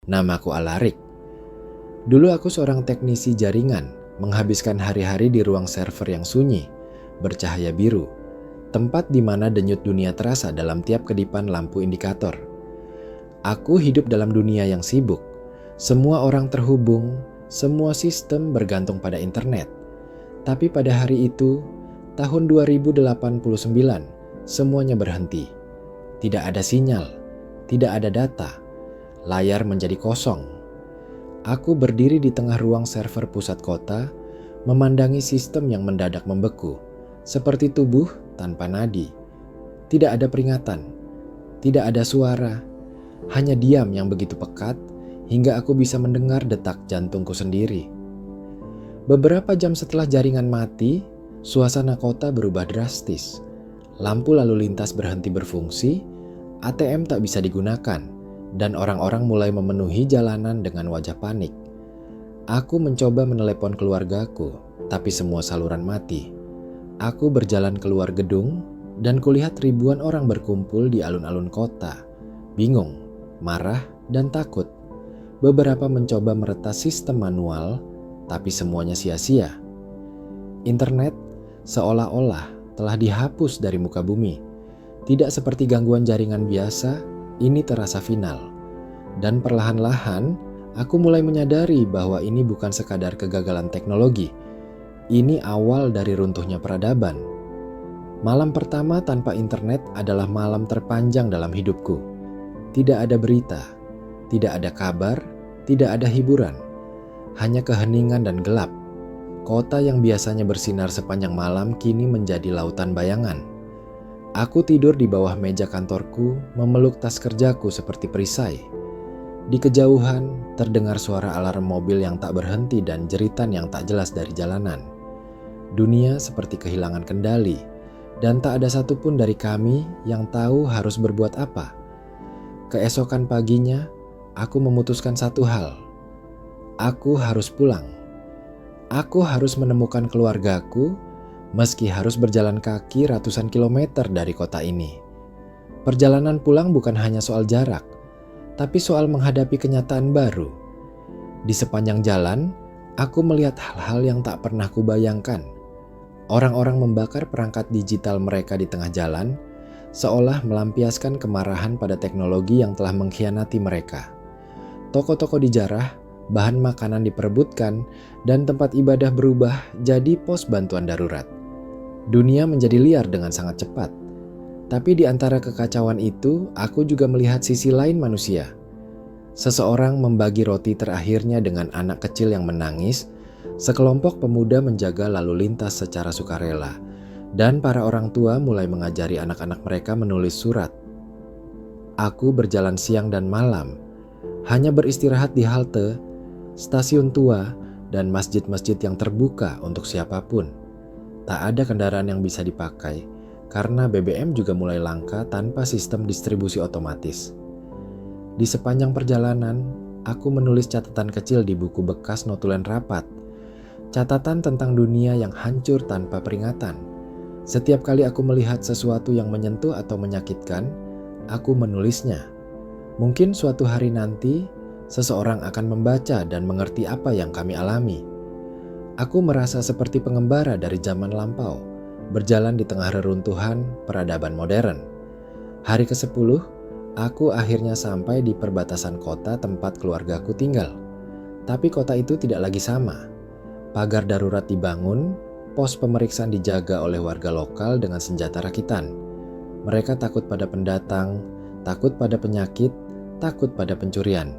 Namaku Alarik. Dulu aku seorang teknisi jaringan, menghabiskan hari-hari di ruang server yang sunyi, bercahaya biru, tempat di mana denyut dunia terasa dalam tiap kedipan lampu indikator. Aku hidup dalam dunia yang sibuk. Semua orang terhubung, semua sistem bergantung pada internet. Tapi pada hari itu, tahun 2089, semuanya berhenti. Tidak ada sinyal, tidak ada data. Layar menjadi kosong. Aku berdiri di tengah ruang server pusat kota, memandangi sistem yang mendadak membeku, seperti tubuh tanpa nadi. Tidak ada peringatan, tidak ada suara, hanya diam yang begitu pekat hingga aku bisa mendengar detak jantungku sendiri. Beberapa jam setelah jaringan mati, suasana kota berubah drastis. Lampu lalu lintas berhenti berfungsi, ATM tak bisa digunakan, dan orang-orang mulai memenuhi jalanan dengan wajah panik. Aku mencoba menelepon keluargaku, tapi semua saluran mati. Aku berjalan keluar gedung, dan kulihat ribuan orang berkumpul di alun-alun kota. Bingung, marah, dan takut. Beberapa mencoba meretas sistem manual, tapi semuanya sia-sia. Internet seolah-olah telah dihapus dari muka bumi. Tidak seperti gangguan jaringan biasa, ini terasa final. Dan perlahan-lahan, aku mulai menyadari bahwa ini bukan sekadar kegagalan teknologi. Ini awal dari runtuhnya peradaban. Malam pertama tanpa internet adalah malam terpanjang dalam hidupku. Tidak ada berita, tidak ada kabar, tidak ada hiburan. Hanya keheningan dan gelap. Kota yang biasanya bersinar sepanjang malam kini menjadi lautan bayangan. Aku tidur di bawah meja kantorku, memeluk tas kerjaku seperti perisai. Di kejauhan, terdengar suara alarm mobil yang tak berhenti dan jeritan yang tak jelas dari jalanan. Dunia seperti kehilangan kendali, dan tak ada satupun dari kami yang tahu harus berbuat apa. Keesokan paginya, aku memutuskan satu hal. Aku harus pulang. Aku harus menemukan keluargaku, meski harus berjalan kaki ratusan kilometer dari kota ini. Perjalanan pulang bukan hanya soal jarak, tapi soal menghadapi kenyataan baru. Di sepanjang jalan, aku melihat hal-hal yang tak pernah kubayangkan. Orang-orang membakar perangkat digital mereka di tengah jalan, seolah melampiaskan kemarahan pada teknologi yang telah mengkhianati mereka. Toko-toko dijarah, bahan makanan diperebutkan, dan tempat ibadah berubah jadi pos bantuan darurat. Dunia menjadi liar dengan sangat cepat. Tapi di antara kekacauan itu, aku juga melihat sisi lain manusia. Seseorang membagi roti terakhirnya dengan anak kecil yang menangis, sekelompok pemuda menjaga lalu lintas secara sukarela, dan para orang tua mulai mengajari anak-anak mereka menulis surat. Aku berjalan siang dan malam, hanya beristirahat di halte, stasiun tua, dan masjid-masjid yang terbuka untuk siapapun. Tak ada kendaraan yang bisa dipakai, karena BBM juga mulai langka tanpa sistem distribusi otomatis. Di sepanjang perjalanan, aku menulis catatan kecil di buku bekas notulen rapat. Catatan tentang dunia yang hancur tanpa peringatan. Setiap kali aku melihat sesuatu yang menyentuh atau menyakitkan, aku menulisnya. Mungkin suatu hari nanti, seseorang akan membaca dan mengerti apa yang kami alami. Aku merasa seperti pengembara dari zaman lampau, berjalan di tengah reruntuhan peradaban modern. Hari ke-10, aku akhirnya sampai di perbatasan kota tempat keluargaku tinggal. Tapi kota itu tidak lagi sama. Pagar darurat dibangun, pos pemeriksaan dijaga oleh warga lokal dengan senjata rakitan. Mereka takut pada pendatang, takut pada penyakit, takut pada pencurian.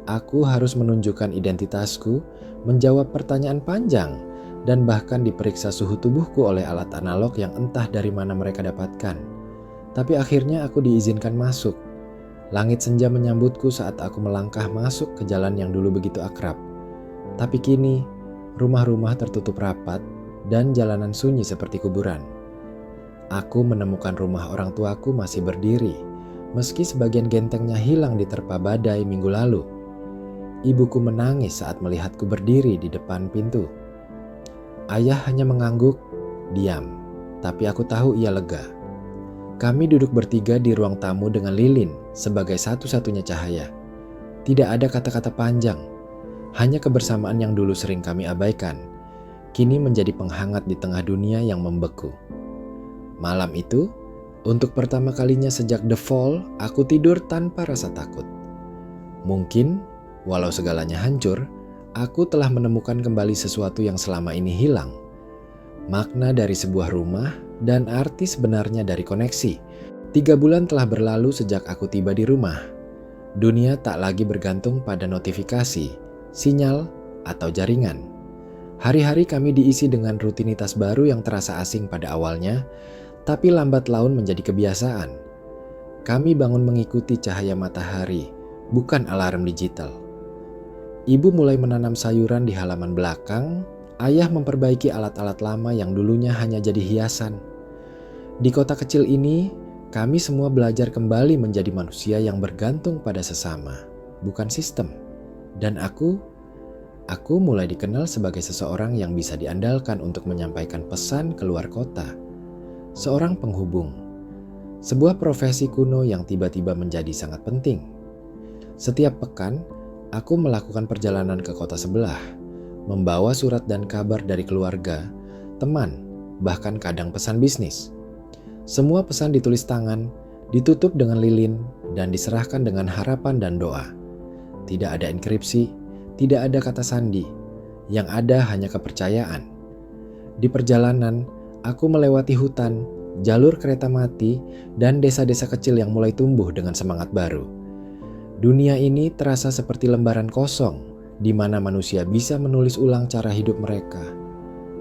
Aku harus menunjukkan identitasku, menjawab pertanyaan panjang, dan bahkan diperiksa suhu tubuhku oleh alat analog yang entah dari mana mereka dapatkan. Tapi akhirnya aku diizinkan masuk. Langit senja menyambutku saat aku melangkah masuk ke jalan yang dulu begitu akrab. Tapi kini, rumah-rumah tertutup rapat dan jalanan sunyi seperti kuburan. Aku menemukan rumah orang tuaku masih berdiri, meski sebagian gentengnya hilang diterpa badai minggu lalu. Ibuku menangis saat melihatku berdiri di depan pintu. Ayah hanya mengangguk, diam, tapi aku tahu ia lega. Kami duduk bertiga di ruang tamu dengan lilin sebagai satu-satunya cahaya. Tidak ada kata-kata panjang, hanya kebersamaan yang dulu sering kami abaikan, kini menjadi penghangat di tengah dunia yang membeku. Malam itu, untuk pertama kalinya sejak The Fall, aku tidur tanpa rasa takut. Mungkin, walau segalanya hancur, aku telah menemukan kembali sesuatu yang selama ini hilang. Makna dari sebuah rumah dan arti sebenarnya dari koneksi. 3 bulan telah berlalu sejak aku tiba di rumah. Dunia tak lagi bergantung pada notifikasi, sinyal, atau jaringan. Hari-hari kami diisi dengan rutinitas baru yang terasa asing pada awalnya, tapi lambat laun menjadi kebiasaan. Kami bangun mengikuti cahaya matahari, bukan alarm digital. Ibu mulai menanam sayuran di halaman belakang, ayah memperbaiki alat-alat lama yang dulunya hanya jadi hiasan. Di kota kecil ini, kami semua belajar kembali menjadi manusia yang bergantung pada sesama, bukan sistem. Dan aku mulai dikenal sebagai seseorang yang bisa diandalkan untuk menyampaikan pesan keluar kota. Seorang penghubung, sebuah profesi kuno yang tiba-tiba menjadi sangat penting. Setiap pekan, aku melakukan perjalanan ke kota sebelah, membawa surat dan kabar dari keluarga, teman, bahkan kadang pesan bisnis. Semua pesan ditulis tangan, ditutup dengan lilin, dan diserahkan dengan harapan dan doa. Tidak ada enkripsi, tidak ada kata sandi, yang ada hanya kepercayaan. Di perjalanan, aku melewati hutan, jalur kereta mati, dan desa-desa kecil yang mulai tumbuh dengan semangat baru. Dunia ini terasa seperti lembaran kosong, di mana manusia bisa menulis ulang cara hidup mereka.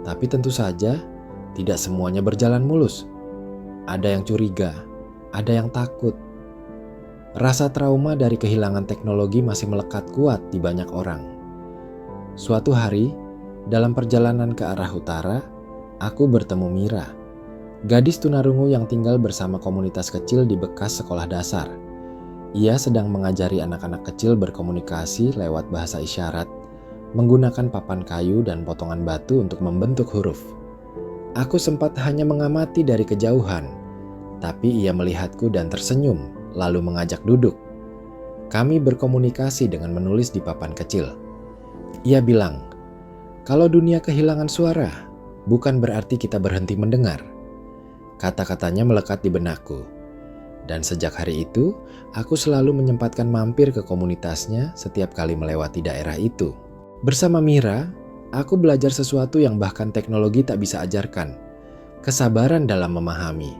Tapi tentu saja, tidak semuanya berjalan mulus. Ada yang curiga, ada yang takut. Rasa trauma dari kehilangan teknologi masih melekat kuat di banyak orang. Suatu hari, dalam perjalanan ke arah utara, aku bertemu Mira, gadis tunarungu yang tinggal bersama komunitas kecil di bekas sekolah dasar. Ia sedang mengajari anak-anak kecil berkomunikasi lewat bahasa isyarat, menggunakan papan kayu dan potongan batu untuk membentuk huruf. Aku sempat hanya mengamati dari kejauhan, tapi ia melihatku dan tersenyum, lalu mengajak duduk. Kami berkomunikasi dengan menulis di papan kecil. Ia bilang, "Kalau dunia kehilangan suara, bukan berarti kita berhenti mendengar." Kata-katanya melekat di benakku. Dan sejak hari itu, aku selalu menyempatkan mampir ke komunitasnya setiap kali melewati daerah itu. Bersama Mira, aku belajar sesuatu yang bahkan teknologi tak bisa ajarkan. Kesabaran dalam memahami.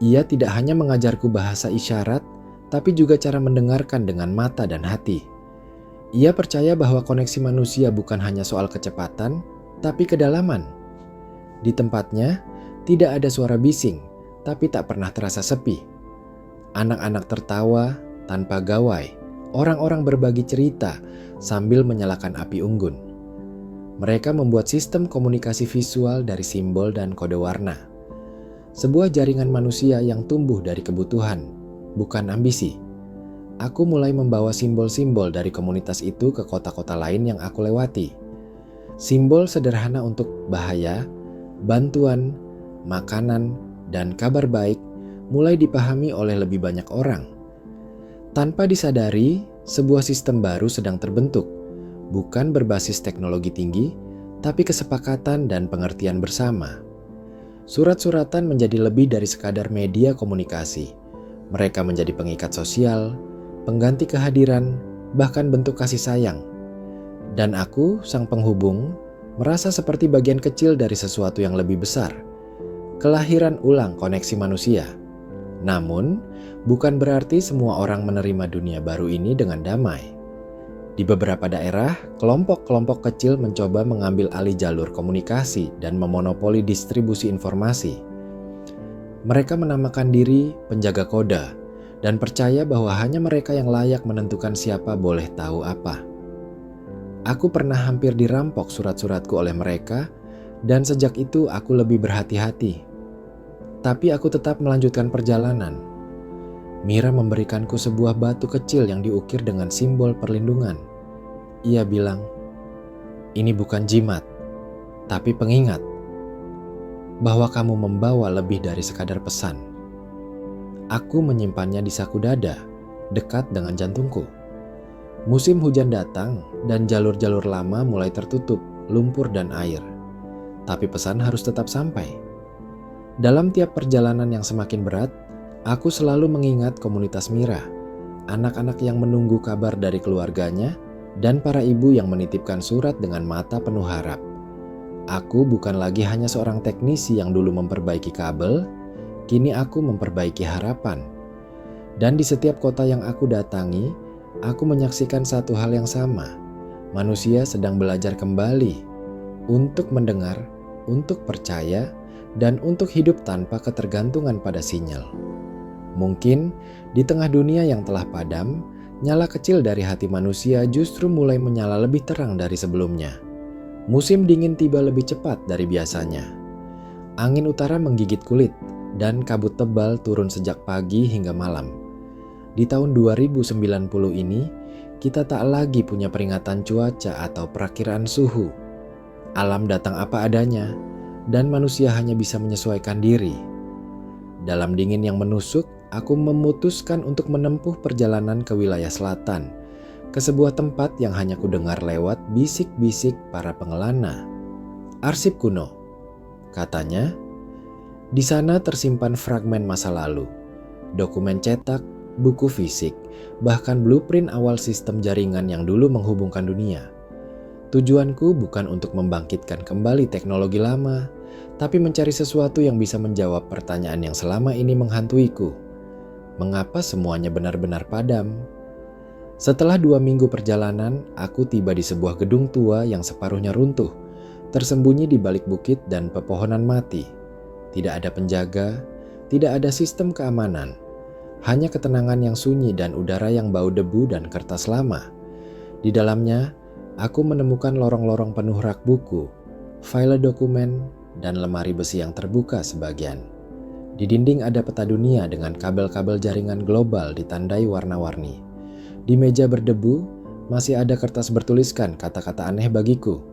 Ia tidak hanya mengajarku bahasa isyarat, tapi juga cara mendengarkan dengan mata dan hati. Ia percaya bahwa koneksi manusia bukan hanya soal kecepatan, tapi kedalaman. Di tempatnya, tidak ada suara bising, tapi tak pernah terasa sepi. Anak-anak tertawa tanpa gawai, orang-orang berbagi cerita sambil menyalakan api unggun. Mereka membuat sistem komunikasi visual dari simbol dan kode warna. Sebuah jaringan manusia yang tumbuh dari kebutuhan, bukan ambisi. Aku mulai membawa simbol-simbol dari komunitas itu ke kota-kota lain yang aku lewati. Simbol sederhana untuk bahaya, bantuan, makanan, dan kabar baik mulai dipahami oleh lebih banyak orang. Tanpa disadari, sebuah sistem baru sedang terbentuk, bukan berbasis teknologi tinggi, tapi kesepakatan dan pengertian bersama. Surat-suratan menjadi lebih dari sekadar media komunikasi. Mereka menjadi pengikat sosial, pengganti kehadiran, bahkan bentuk kasih sayang. Dan aku, sang penghubung, merasa seperti bagian kecil dari sesuatu yang lebih besar. Kelahiran ulang koneksi manusia. Namun, bukan berarti semua orang menerima dunia baru ini dengan damai. Di beberapa daerah, kelompok-kelompok kecil mencoba mengambil alih jalur komunikasi dan memonopoli distribusi informasi. Mereka menamakan diri penjaga kode dan percaya bahwa hanya mereka yang layak menentukan siapa boleh tahu apa. Aku pernah hampir dirampok surat-suratku oleh mereka, dan sejak itu aku lebih berhati-hati. Tapi aku tetap melanjutkan perjalanan. Mira memberikanku sebuah batu kecil yang diukir dengan simbol perlindungan. Ia bilang, "Ini bukan jimat, tapi pengingat bahwa kamu membawa lebih dari sekadar pesan." Aku menyimpannya di saku dada, dekat dengan jantungku. Musim hujan datang dan jalur-jalur lama mulai tertutup, lumpur dan air. Tapi pesan harus tetap sampai. Dalam tiap perjalanan yang semakin berat, aku selalu mengingat komunitas Mira, anak-anak yang menunggu kabar dari keluarganya, dan para ibu yang menitipkan surat dengan mata penuh harap. Aku bukan lagi hanya seorang teknisi yang dulu memperbaiki kabel, kini aku memperbaiki harapan. Dan di setiap kota yang aku datangi, aku menyaksikan satu hal yang sama. Manusia sedang belajar kembali untuk mendengar, untuk percaya, dan untuk hidup tanpa ketergantungan pada sinyal. Mungkin di tengah dunia yang telah padam, nyala kecil dari hati manusia justru mulai menyala lebih terang dari sebelumnya. Musim dingin tiba lebih cepat dari biasanya. Angin utara menggigit kulit dan kabut tebal turun sejak pagi hingga malam. Di tahun 2090 ini, kita tak lagi punya peringatan cuaca atau perakiraan suhu. Alam datang apa adanya, dan manusia hanya bisa menyesuaikan diri. Dalam dingin yang menusuk, aku memutuskan untuk menempuh perjalanan ke wilayah selatan, ke sebuah tempat yang hanya kudengar lewat bisik-bisik para pengelana. Arsip kuno, katanya. Di sana tersimpan fragmen masa lalu, dokumen cetak, buku fisik, bahkan blueprint awal sistem jaringan yang dulu menghubungkan dunia. Tujuanku bukan untuk membangkitkan kembali teknologi lama, tapi mencari sesuatu yang bisa menjawab pertanyaan yang selama ini menghantuiku. Mengapa semuanya benar-benar padam? Setelah 2 minggu perjalanan, aku tiba di sebuah gedung tua yang separuhnya runtuh, tersembunyi di balik bukit dan pepohonan mati. Tidak ada penjaga, tidak ada sistem keamanan. Hanya ketenangan yang sunyi dan udara yang bau debu dan kertas lama. Di dalamnya, aku menemukan lorong-lorong penuh rak buku, file dokumen, dan lemari besi yang terbuka sebagian. Di dinding ada peta dunia dengan kabel-kabel jaringan global ditandai warna-warni. Di meja berdebu, masih ada kertas bertuliskan kata-kata aneh bagiku.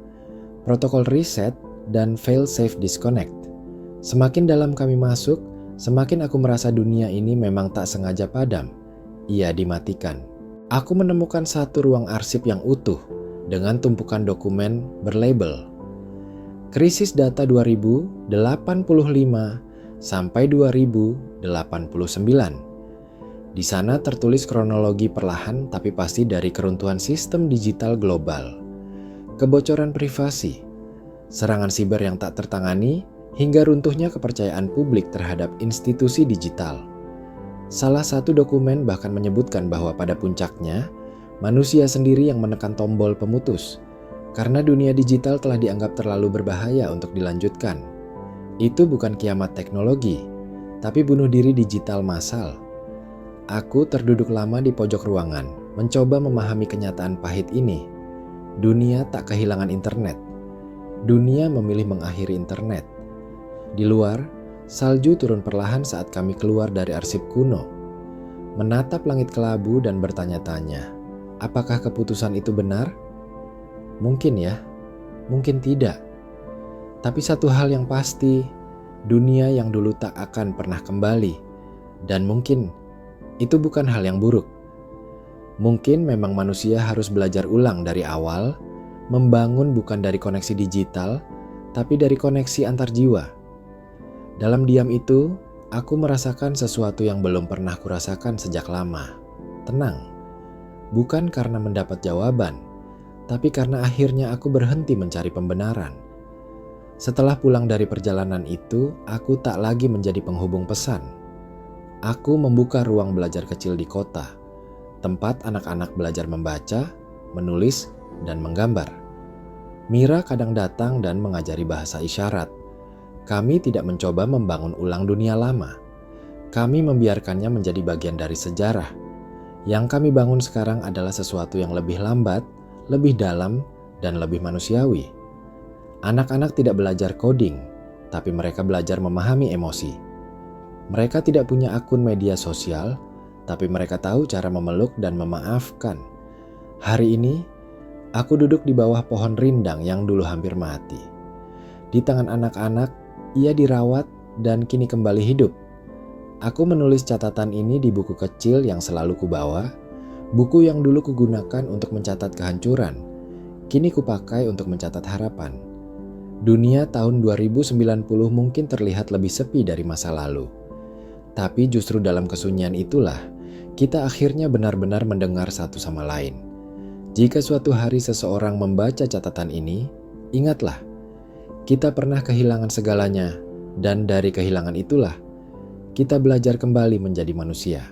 Protokol reset dan fail safe disconnect. Semakin dalam kami masuk, semakin aku merasa dunia ini memang tak sengaja padam. Ia dimatikan. Aku menemukan satu ruang arsip yang utuh dengan tumpukan dokumen berlabel Krisis Data 2085 sampai 2089. Di sana tertulis kronologi perlahan tapi pasti dari keruntuhan sistem digital global, kebocoran privasi, serangan siber yang tak tertangani, hingga runtuhnya kepercayaan publik terhadap institusi digital. Salah satu dokumen bahkan menyebutkan bahwa pada puncaknya, manusia sendiri yang menekan tombol pemutus, karena dunia digital telah dianggap terlalu berbahaya untuk dilanjutkan. Itu bukan kiamat teknologi, tapi bunuh diri digital massal. Aku terduduk lama di pojok ruangan, mencoba memahami kenyataan pahit ini. Dunia tak kehilangan internet. Dunia memilih mengakhiri internet. Di luar, salju turun perlahan saat kami keluar dari arsip kuno. Menatap langit kelabu dan bertanya-tanya, apakah keputusan itu benar? Mungkin ya, mungkin tidak. Tapi satu hal yang pasti, dunia yang dulu tak akan pernah kembali. Dan mungkin itu bukan hal yang buruk. Mungkin memang manusia harus belajar ulang dari awal, membangun bukan dari koneksi digital, tapi dari koneksi antar jiwa. Dalam diam itu, aku merasakan sesuatu yang belum pernah kurasakan sejak lama. Tenang. Bukan karena mendapat jawaban, tapi karena akhirnya aku berhenti mencari pembenaran. Setelah pulang dari perjalanan itu, aku tak lagi menjadi penghubung pesan. Aku membuka ruang belajar kecil di kota, tempat anak-anak belajar membaca, menulis, dan menggambar. Mira kadang datang dan mengajari bahasa isyarat. Kami tidak mencoba membangun ulang dunia lama. Kami membiarkannya menjadi bagian dari sejarah. Yang kami bangun sekarang adalah sesuatu yang lebih lambat, lebih dalam, dan lebih manusiawi. Anak-anak tidak belajar coding, tapi mereka belajar memahami emosi. Mereka tidak punya akun media sosial, tapi mereka tahu cara memeluk dan memaafkan. Hari ini, aku duduk di bawah pohon rindang yang dulu hampir mati. Di tangan anak-anak, ia dirawat dan kini kembali hidup. Aku menulis catatan ini di buku kecil yang selalu kubawa, Buku yang dulu kugunakan untuk mencatat kehancuran, kini kupakai untuk mencatat harapan. Dunia tahun 2090 mungkin terlihat lebih sepi dari masa lalu. Tapi justru dalam kesunyian itulah, kita akhirnya benar-benar mendengar satu sama lain. Jika suatu hari seseorang membaca catatan ini, ingatlah, kita pernah kehilangan segalanya, dan dari kehilangan itulah, kita belajar kembali menjadi manusia.